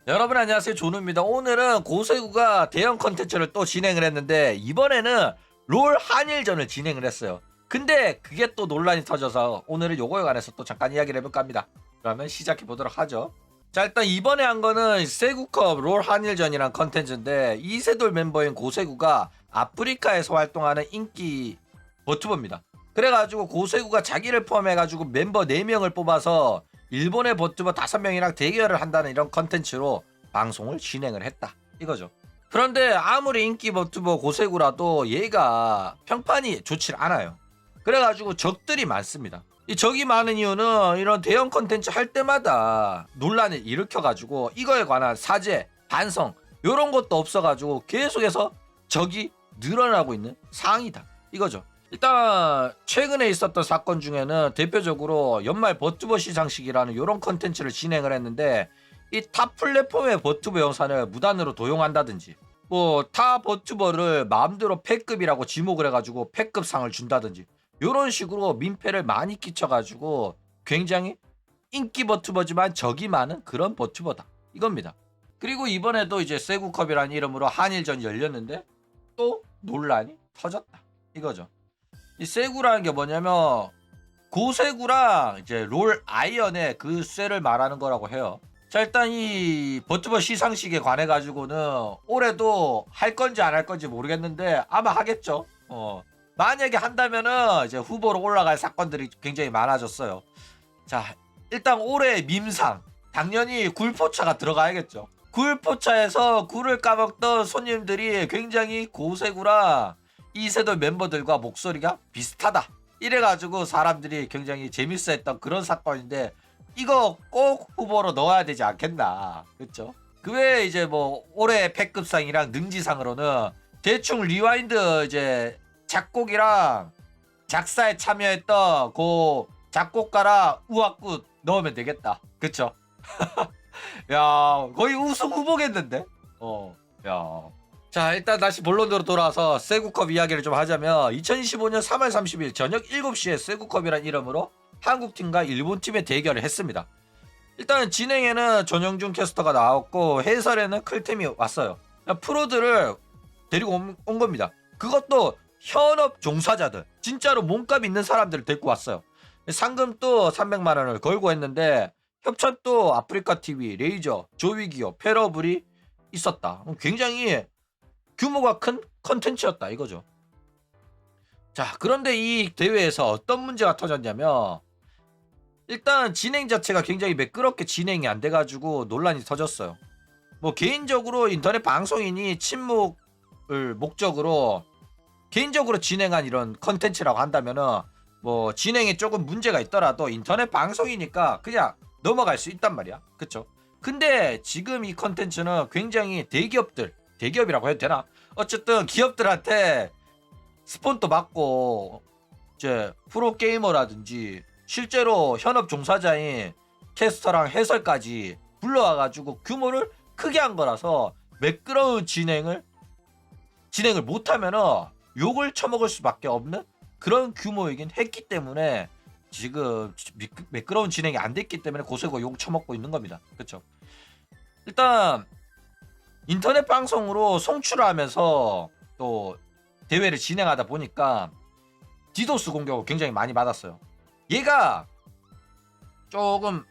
여러분 안녕하세요, 조누입니다. 오늘은 고세구가 대형 컨텐츠를 또 진행을 했는데 이번에는 롤 한일전을 진행을 했어요. 근데 그게 또 논란이 터져서 오늘은 요거에 관해서 또 잠깐 이야기를 해볼까 합니다. 그러면 시작해 보도록 하죠. 자, 일단 이번에 한 거는 세구컵 롤 한일전이란 컨텐츠인데 이세돌 멤버인 고세구가 아프리카에서 활동하는 인기 버튜버입니다. 그래가지고 고세구가 자기를 포함해가지고 멤버 4명을 뽑아서 일본의 버튜버 5명이랑 대결을 한다는 이런 컨텐츠로 방송을 진행을 했다 이거죠. 그런데 아무리 인기 버튜버 고세구라도 얘가 평판이 좋질 않아요. 그래가지고 적들이 많습니다. 이 적이 많은 이유는 이런 대형 컨텐츠 할 때마다 논란을 일으켜가지고 이거에 관한 사죄, 반성 이런 것도 없어가지고 계속해서 적이 늘어나고 있는 상황이다 이거죠. 일단 최근에 있었던 사건 중에는 대표적으로 연말 버튜버 시상식이라는 이런 컨텐츠를 진행을 했는데 이 타 플랫폼의 버튜버 영상을 무단으로 도용한다든지 뭐 타 버튜버를 마음대로 패급이라고 지목을 해가지고 패급상을 준다든지 이런 식으로 민폐를 많이 끼쳐가지고 굉장히 인기 버튜버지만 적이 많은 그런 버튜버다 이겁니다. 그리고 이번에도 이제 세구컵이라는 이름으로 한일전이 열렸는데 또 논란이 터졌다 이거죠. 이 세구라는 게 뭐냐면 고세구랑 이제 롤 아이언의 그 쇠를 말하는 거라고 해요. 자, 일단 이 버튜버 시상식에 관해 가지고는 올해도 할 건지 안 할 건지 모르겠는데 아마 하겠죠. 만약에 한다면은 이제 후보로 올라갈 사건들이 굉장히 많아졌어요. 자, 일단 올해 밈상 당연히 굴포차가 들어가야겠죠. 굴포차에서 굴을 까먹던 손님들이 굉장히 고세구랑 이세돌 멤버들과 목소리가 비슷하다 이래가지고 사람들이 굉장히 재밌어했던 그런 사건인데 이거 꼭 후보로 넣어야 되지 않겠나, 그렇죠? 그 외에 이제 뭐 올해 패급상이랑 능지상으로는 대충 리와인드 이제 작곡이랑 작사에 참여했던 그 작곡가랑 우악굿 넣으면 되겠다, 그쵸? 야, 거의 우승 후보겠는데? 야. 자, 일단 다시 본론으로 돌아와서 세구컵 이야기를 좀 하자면 2025년 3월 30일 저녁 7시에 세구컵이란 이름으로 한국팀과 일본팀의 대결을 했습니다. 일단 진행에는 전영준 캐스터가 나왔고 해설에는 클템이 왔어요. 프로들을 데리고 온 겁니다. 그것도 현업 종사자들, 진짜로 몸값 있는 사람들을 데리고 왔어요. 상금도 300만 원을 걸고 했는데 협찬도 아프리카TV, 레이저, 조위기어, 페러블이 있었다. 굉장히 규모가 큰 컨텐츠였다 이거죠. 자, 그런데 이 대회에서 어떤 문제가 터졌냐면 일단 진행 자체가 굉장히 매끄럽게 진행이 안 돼가지고 논란이 터졌어요. 뭐 개인적으로 인터넷 방송인이 침묵을 목적으로 개인적으로 진행한 이런 컨텐츠라고 한다면은 뭐 진행에 조금 문제가 있더라도 인터넷 방송이니까 그냥 넘어갈 수 있단 말이야, 그쵸? 근데 지금 이 컨텐츠는 굉장히 대기업이라고 해도 되나? 어쨌든 기업들한테 스폰도 받고 이제 프로게이머라든지 실제로 현업 종사자인 캐스터랑 해설까지 불러와가지고 규모를 크게 한 거라서 매끄러운 진행을 못하면은 욕을 처먹을 수밖에 없는 그런 규모이긴 했기 때문에 지금 매끄러운 진행이 안 됐기 때문에 고세고 욕 처먹고 있는 겁니다. 그렇죠? 일단 인터넷 방송으로 송출을 하면서 또 대회를 진행하다 보니까 디도스 공격을 굉장히 많이 받았어요. 얘가 조금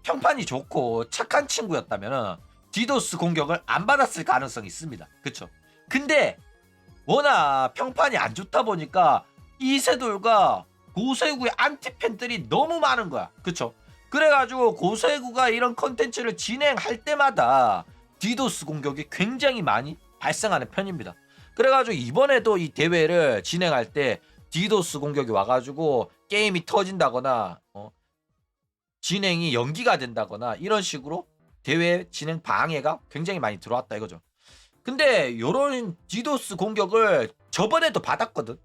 평판이 좋고 착한 친구였다면 디도스 공격을 안 받았을 가능성이 있습니다. 그쵸? 근데 워낙 평판이 안 좋다 보니까 이세돌과 고세구의 안티팬들이 너무 많은 거야. 그쵸? 그래가지고 고세구가 이런 컨텐츠를 진행할 때마다 디도스 공격이 굉장히 많이 발생하는 편입니다. 그래가지고 이번에도 이 대회를 진행할 때 디도스 공격이 와가지고 게임이 터진다거나 진행이 연기가 된다거나 이런 식으로 대회 진행 방해가 굉장히 많이 들어왔다 이거죠. 근데 요런 디도스 공격을 저번에도 받았거든.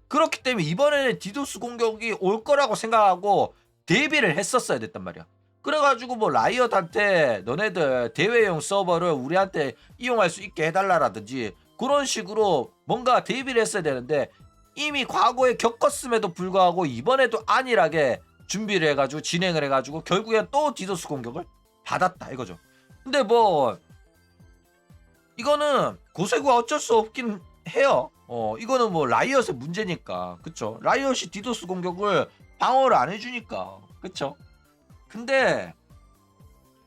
그렇기 때문에 이번에는 디도스 공격이 올 거라고 생각하고 대비를 했었어야 됐단 말이야. 그래가지고 뭐 라이엇한테 너네들 대회용 서버를 우리한테 이용할 수 있게 해달라라든지 그런 식으로 뭔가 대비를 했어야 되는데 이미 과거에 겪었음에도 불구하고 이번에도 안일하게 준비를 해가지고 진행을 해가지고 결국엔 또 디도스 공격을 받았다 이거죠. 근데 뭐 이거는 고세구가 어쩔 수 없긴 해요. 이거는 뭐 라이엇의 문제니까. 그쵸? 라이엇이 디도스 공격을 방어를 안 해주니까. 그쵸? 근데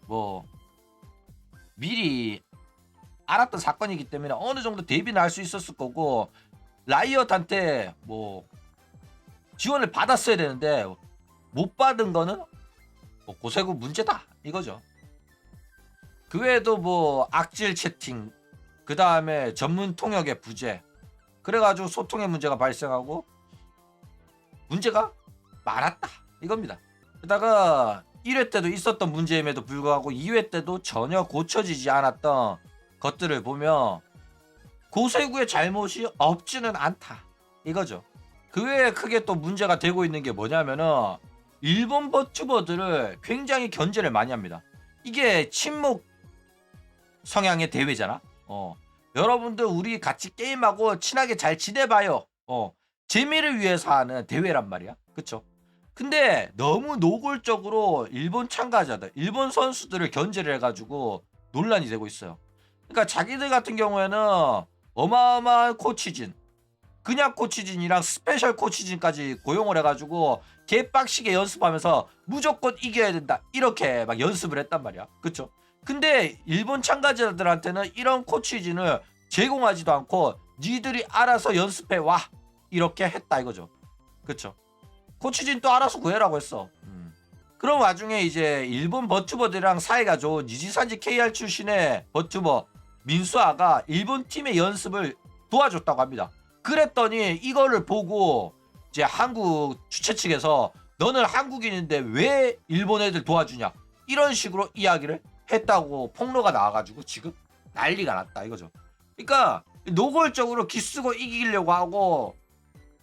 뭐 미리 알았던 사건이기 때문에 어느 정도 대비는 할 수 있었을 거고, 라이엇한테 뭐 지원을 받았어야 되는데 못 받은 거는 뭐 고세구 문제다 이거죠. 그 외에도 뭐 악질 채팅, 그 다음에 전문 통역의 부재, 그래가지고 소통의 문제가 발생하고 문제가 많았다 이겁니다. 게다가 1회 때도 있었던 문제임에도 불구하고 2회 때도 전혀 고쳐지지 않았던 것들을 보면 고세구의 잘못이 없지는 않다 이거죠. 그 외에 크게 또 문제가 되고 있는 게 뭐냐면은 일본 버튜버들을 굉장히 견제를 많이 합니다. 이게 친목 성향의 대회잖아. 여러분들 우리 같이 게임하고 친하게 잘 지내봐요. 재미를 위해서 하는 대회란 말이야. 그쵸? 근데 너무 노골적으로 일본 참가자들, 일본 선수들을 견제를 해가지고 논란이 되고 있어요. 그러니까 자기들 같은 경우에는 어마어마한 코치진, 그냥 코치진이랑 스페셜 코치진까지 고용을 해가지고 개빡시게 연습하면서 무조건 이겨야 된다 이렇게 막 연습을 했단 말이야. 그쵸? 근데 일본 참가자들한테는 이런 코치진을 제공하지도 않고 니들이 알아서 연습해 와 이렇게 했다 이거죠. 그쵸? 코치진 또 알아서 구해라고 했어. 그런 와중에 이제 일본 버튜버들이랑 사이가 좋은 니지산지 KR 출신의 버튜버 민수아가 일본 팀의 연습을 도와줬다고 합니다. 그랬더니 이거를 보고 이제 한국 주최 측에서 너는 한국인인데 왜 일본 애들 도와주냐 이런 식으로 이야기를 했다고 폭로가 나와가지고 지금 난리가 났다 이거죠. 그러니까 노골적으로 기쓰고 이기려고 하고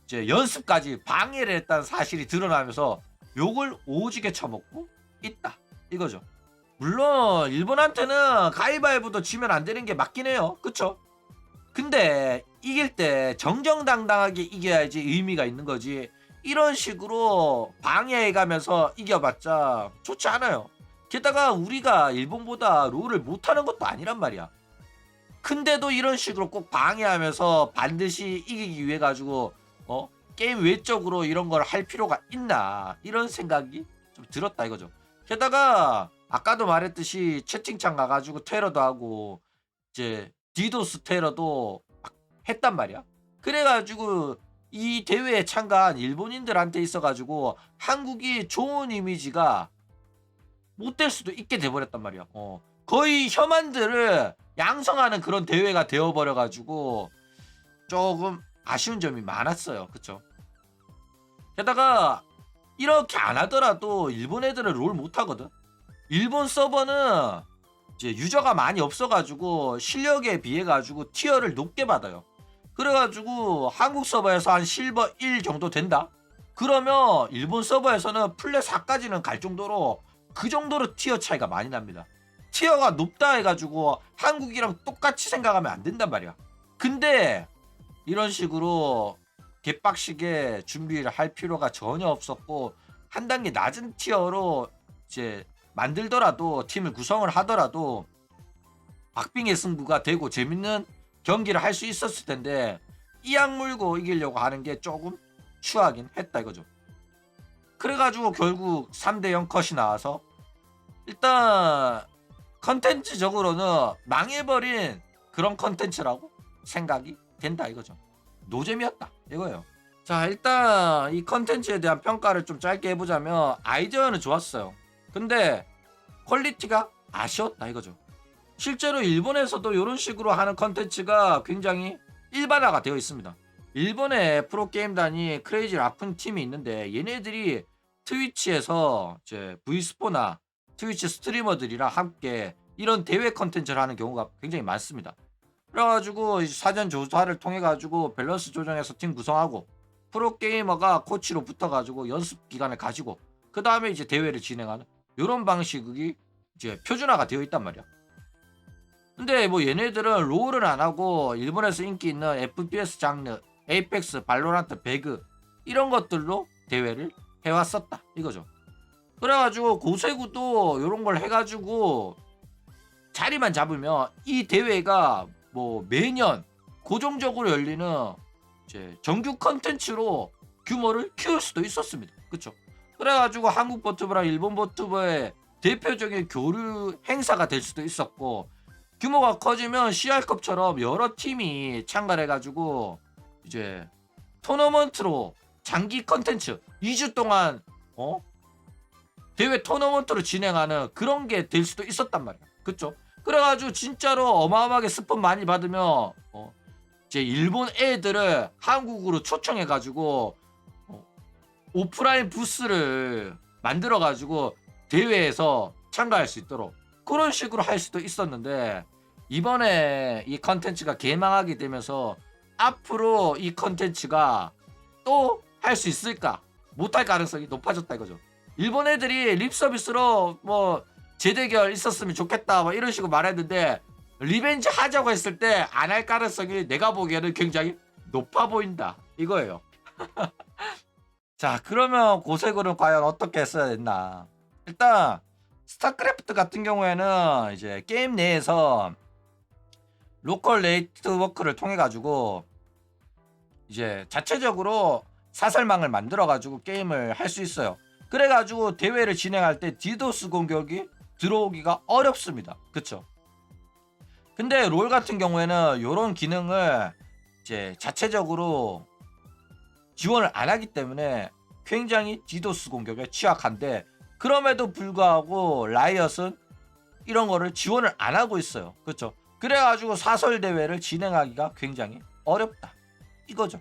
이제 연습까지 방해를 했다는 사실이 드러나면서 욕을 오지게 처먹고 있다 이거죠. 물론 일본한테는 가위바위보도 지면 안 되는 게 맞긴 해요. 그쵸? 근데 이길 때 정정당당하게 이겨야지 의미가 있는 거지, 이런 식으로 방해해가면서 이겨봤자 좋지 않아요. 게다가 우리가 일본보다 롤을 못하는 것도 아니란 말이야. 근데도 이런 식으로 꼭 방해하면서 반드시 이기기 위해 가지고 게임 외적으로 이런 걸 할 필요가 있나 이런 생각이 좀 들었다 이거죠. 게다가 아까도 말했듯이 채팅창 가가지고 테러도 하고 이제 디도스 테러도 막 했단 말이야. 그래가지고 이 대회에 참가한 일본인들한테 있어가지고 한국이 좋은 이미지가 못 될 수도 있게 돼버렸단 말이야. 거의 혐한들을 양성하는 그런 대회가 되어버려가지고 조금 아쉬운 점이 많았어요. 그쵸? 게다가 이렇게 안 하더라도 일본 애들은 롤 못하거든. 일본 서버는 이제 유저가 많이 없어가지고 실력에 비해 가지고 티어를 높게 받아요. 그래가지고 한국 서버에서 한 실버 1 정도 된다? 그러면 일본 서버에서는 플랫 4까지는 갈 정도로 그 정도로 티어 차이가 많이 납니다. 티어가 높다 해가지고 한국이랑 똑같이 생각하면 안 된단 말이야. 근데 이런 식으로 개빡시게 준비를 할 필요가 전혀 없었고, 한 단계 낮은 티어로 이제 만들더라도, 팀을 구성을 하더라도 박빙의 승부가 되고 재밌는 경기를 할 수 있었을 텐데 이악 물고 이기려고 하는 게 조금 추하긴 했다 이거죠. 그래가지고 결국 3대0 컷이 나와서 일단 컨텐츠적으로는 망해버린 그런 컨텐츠라고 생각이 된다 이거죠. 노잼이었다 이거예요. 자, 일단 이 컨텐츠에 대한 평가를 좀 짧게 해보자면 아이디어는 좋았어요. 근데 퀄리티가 아쉬웠다 이거죠. 실제로 일본에서도 이런 식으로 하는 컨텐츠가 굉장히 일반화가 되어 있습니다. 일본의 프로게임단이 크레이지 라푼 팀이 있는데 얘네들이 트위치에서 이제 V스포나 트위치 스트리머들이랑 함께 이런 대회 컨텐츠를 하는 경우가 굉장히 많습니다. 그래가지고 사전 조사를 통해 가지고 밸런스 조정해서 팀 구성하고 프로게이머가 코치로 붙어가지고 연습 기간을 가지고 그 다음에 이제 대회를 진행하는 이런 방식이 이제 표준화가 되어 있단 말이야. 근데 뭐 얘네들은 롤을 안 하고 일본에서 인기 있는 FPS 장르, 에이펙스, 발로란트, 배그 이런 것들로 대회를 해왔었다 이거죠. 그래가지고 고세구도 이런 걸 해가지고 자리만 잡으면 이 대회가 뭐 매년 고정적으로 열리는 이제 정규 컨텐츠로 규모를 키울 수도 있었습니다. 그쵸? 그래가지고 한국 버튜브랑 일본 버튜브의 대표적인 교류 행사가 될 수도 있었고, 규모가 커지면 CR컵처럼 여러 팀이 참가를 해가지고 이제 토너먼트로 장기 컨텐츠 2주 동안 대회 토너먼트로 진행하는 그런 게 될 수도 있었단 말이야. 그쵸? 그래가지고 진짜로 어마어마하게 스폰 많이 받으면 이제 일본 애들을 한국으로 초청해가지고 오프라인 부스를 만들어가지고 대회에서 참가할 수 있도록 그런 식으로 할 수도 있었는데, 이번에 이 컨텐츠가 개망하게 되면서 앞으로 이 컨텐츠가 또 할 수 있을까? 못할 가능성이 높아졌다 이거죠. 일본 애들이 립 서비스로 뭐 재대결 있었으면 좋겠다 뭐 이런 식으로 말했는데, 리벤지 하자고 했을 때 안 할 가능성이 내가 보기에는 굉장히 높아 보인다 이거예요. 자, 그러면 고세구는 과연 어떻게 했어야 됐나? 일단 스타크래프트 같은 경우에는 이제 게임 내에서 로컬 네트워크를 통해 가지고 이제 자체적으로 사설망을 만들어 가지고 게임을 할 수 있어요. 그래 가지고 대회를 진행할 때 디도스 공격이 들어오기가 어렵습니다. 그쵸? 근데 롤 같은 경우에는 이런 기능을 이제 자체적으로 지원을 안 하기 때문에 굉장히 디도스 공격에 취약한데, 그럼에도 불구하고 라이엇은 이런 거를 지원을 안 하고 있어요. 그렇죠? 그래가지고 사설 대회를 진행하기가 굉장히 어렵다 이거죠.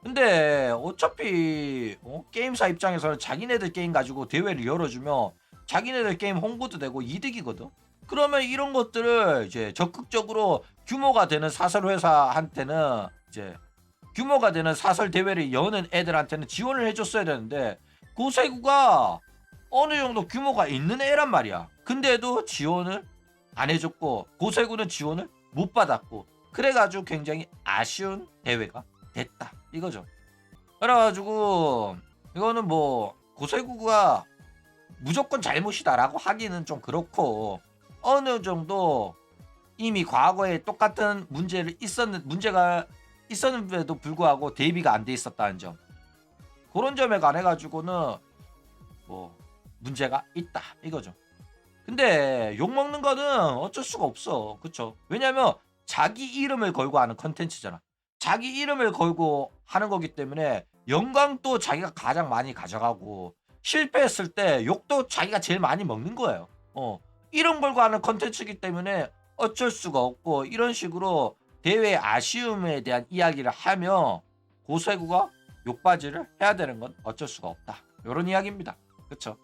근데 어차피 게임사 입장에서는 자기네들 게임 가지고 대회를 열어주면 자기네들 게임 홍보도 되고 이득이거든. 그러면 이런 것들을 이제 적극적으로 규모가 되는 사설 회사한테는 이제 규모가 되는 사설 대회를 여는 애들한테는 지원을 해줬어야 되는데, 고세구가 어느 정도 규모가 있는 애란 말이야. 근데도 지원을 안 해줬고 고세구는 지원을 못 받았고, 그래가지고 굉장히 아쉬운 대회가 됐다 이거죠. 그래가지고 이거는 뭐 고세구가 무조건 잘못이다라고 하기는 좀 그렇고, 어느 정도 이미 과거에 똑같은 문제가 있었는데도 불구하고 대비가 안 돼 있었다는 점, 그런 점에 관해 가지고는 뭐 문제가 있다 이거죠. 근데 욕먹는 거는 어쩔 수가 없어. 그쵸? 왜냐면 자기 이름을 걸고 하는 컨텐츠잖아. 자기 이름을 걸고 하는 거기 때문에 영광도 자기가 가장 많이 가져가고, 실패했을 때 욕도 자기가 제일 많이 먹는 거예요. 이름 걸고 하는 컨텐츠이기 때문에 어쩔 수가 없고, 이런 식으로 대회의 아쉬움에 대한 이야기를 하며 고세구가 욕바지를 해야 되는 건 어쩔 수가 없다. 이런 이야기입니다. 그쵸?